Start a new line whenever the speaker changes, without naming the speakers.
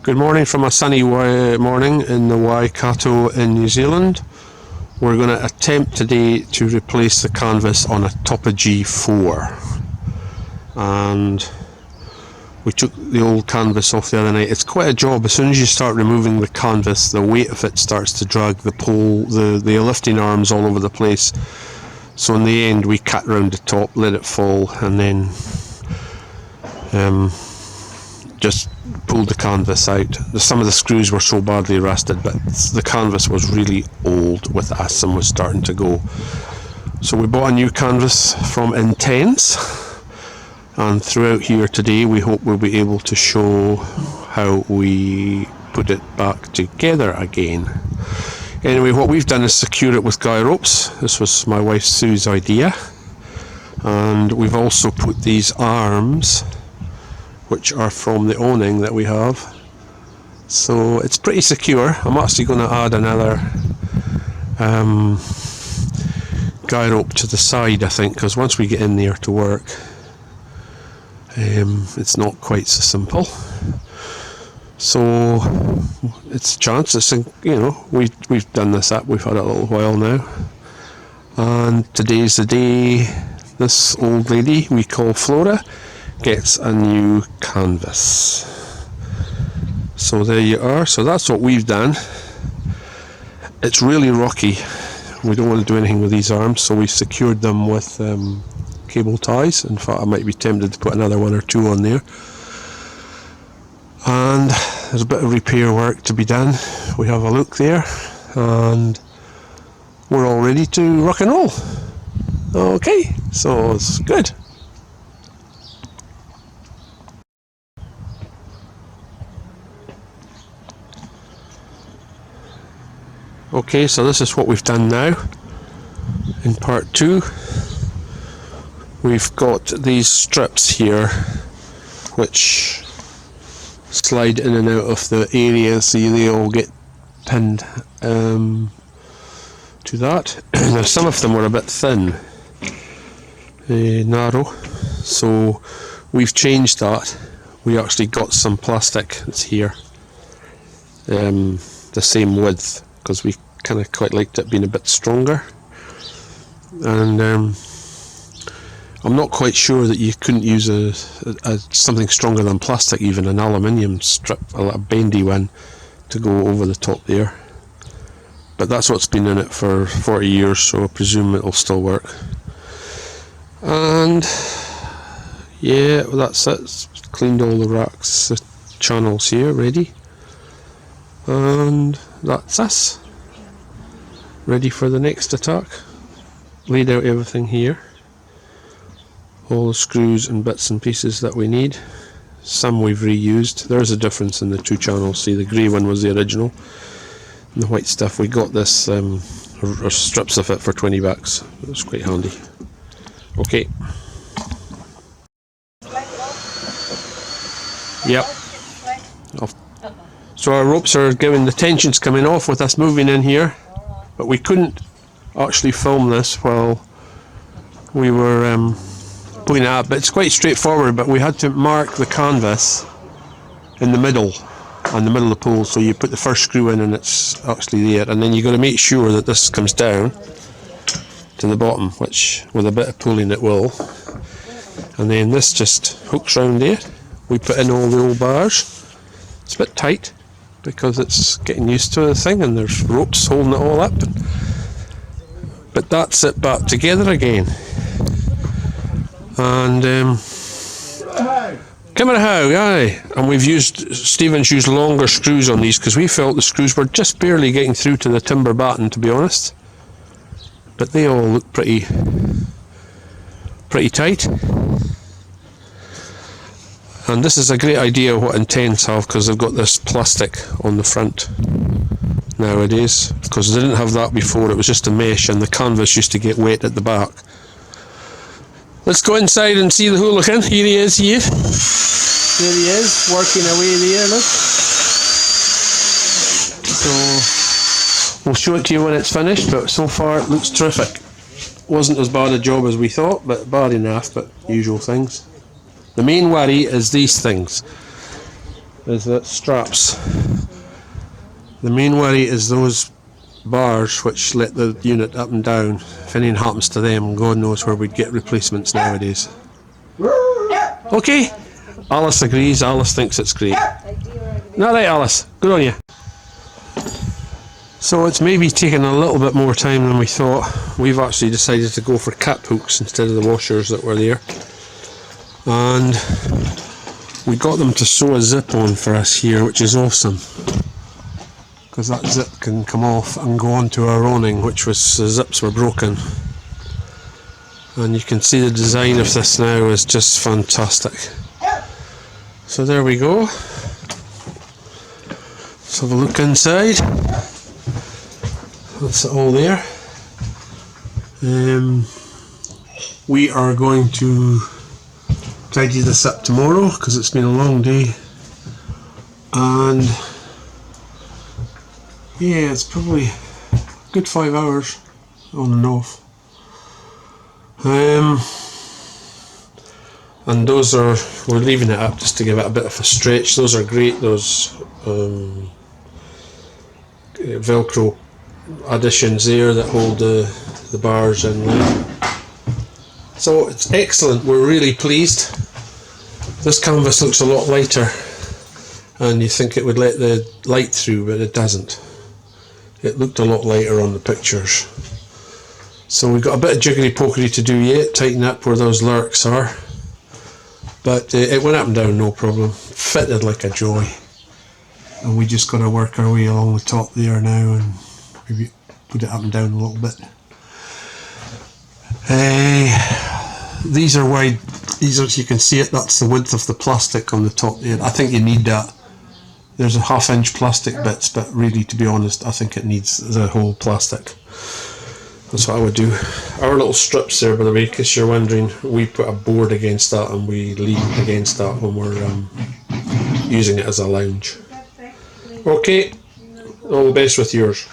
Good morning from a sunny morning in the Waikato in New Zealand. We're going to attempt today to replace the canvas on a Topagee 4. And we took the old canvas off the other night. It's quite a job. As soon as you start removing the canvas, the weight of it starts to drag the pole, the lifting arms all over the place. So in the end we cut round the top, let it fall, and then just pulled the canvas out. Some of the screws were so badly rusted, but the canvas was really old with us and was starting to go. So we bought a new canvas from Intense, and throughout here today we hope we'll be able to show how we put it back together again. Anyway, what we've done is secure it with guy ropes. This was my wife Sue's idea, and we've also put these arms, which are from the awning that we have, so it's pretty secure. I'm actually going to add another guy rope to the side, I think, because once we get in there to work, it's not quite so simple. So it's a chance. It's, you know, we've done this up. We've had it a little while now, and today's the day this old lady we call Flora gets a new canvas. So there you are. So that's what we've done. It's really rocky. We don't want to do anything with these arms, so we've secured them with cable ties. In fact, I might be tempted to put another one or two on there. And there's a bit of repair work to be done. We have a look there, and we're all ready to rock and roll. Okay, so it's good. Okay, so this is what we've done now. In part 2, we've got these strips here which slide in and out of the area, so they all get pinned to that. Now some of them were a bit thin, narrow, so we've changed that. We actually got some plastic that's here, the same width, because we kind of quite liked it being a bit stronger. And I'm not quite sure that you couldn't use something stronger than plastic, even an aluminium strip, a little bendy one, to go over the top there. But that's what's been in it for 40 years, so I presume it'll still work. And yeah, well, that's it. It's cleaned all the racks, the channels here, ready. And that's us, ready for the next attack. Laid out everything here, all the screws and bits and pieces that we need. Some we've reused. There's a difference in the two channels. See, the grey one was the original, and the white stuff, we got this or strips of it for 20 bucks. It was quite handy. Okay. Yep. So our ropes are giving, the tension's coming off with us moving in here, but we couldn't actually film this while we were putting it up. But it's quite straightforward, but we had to mark the canvas in the middle, on the middle of the pole, so you put the first screw in and it's actually there, and then you got to make sure that this comes down to the bottom, which with a bit of pulling it will, and then this just hooks round there. We put in all the old bars. It's a bit tight because it's getting used to the thing, and there's ropes holding it all up, but that's it back together again. And come on, how, aye. And we've used, Stephen's used longer screws on these because we felt the screws were just barely getting through to the timber batten, to be honest. But they all look pretty tight. And this is a great idea what Intense have, because they've got this plastic on the front nowadays, because they didn't have that before. It was just a mesh, and the canvas used to get wet at the back. Let's go inside and see the hooligan. Here he is here. There he is, working away there, look. So we'll show it to you when it's finished, but so far it looks terrific. Wasn't as bad a job as we thought, but bad enough, but usual things. The main worry is these things. is the straps. The main worry is those bars which let the unit up and down. If anything happens to them, God knows where we'd get replacements nowadays. Okay, Alice agrees. Alice thinks it's great. Not right, Alice. Good on you. So it's maybe taken a little bit more time than we thought. We've actually decided to go for cap hooks instead of the washers that were there. And we got them to sew a zip on for us here, which is awesome. Because that zip can come off and go onto our awning, which was, the zips were broken. And you can see the design of this now is just fantastic. So there we go. Let's have a look inside. That's it all there. We are going to tidy this up tomorrow because it's been a long day. And yeah, it's probably a good 5 hours on and off. And those are, we're leaving it up just to give it a bit of a stretch. Those are great, those Velcro additions there that hold the bars in there. So it's excellent, we're really pleased. This canvas looks a lot lighter and you think it would let the light through, but it doesn't. It looked a lot lighter on the pictures. So we've got a bit of jiggery pokery to do yet, tighten up where those lurks are. But it went up and down no problem, fitted like a joy. And we just got to work our way along the top there now and maybe put it up and down a little bit. These are wide, these are, you can see it, that's the width of the plastic on the top there. I think you need that. There's a 1/2 inch plastic bits, but really, to be honest, I think it needs the whole plastic. That's what I would do. Our little strips there, by the way, in case you're wondering, we put a board against that and we lean against that when we're using it as a lounge. Okay, all the best with yours.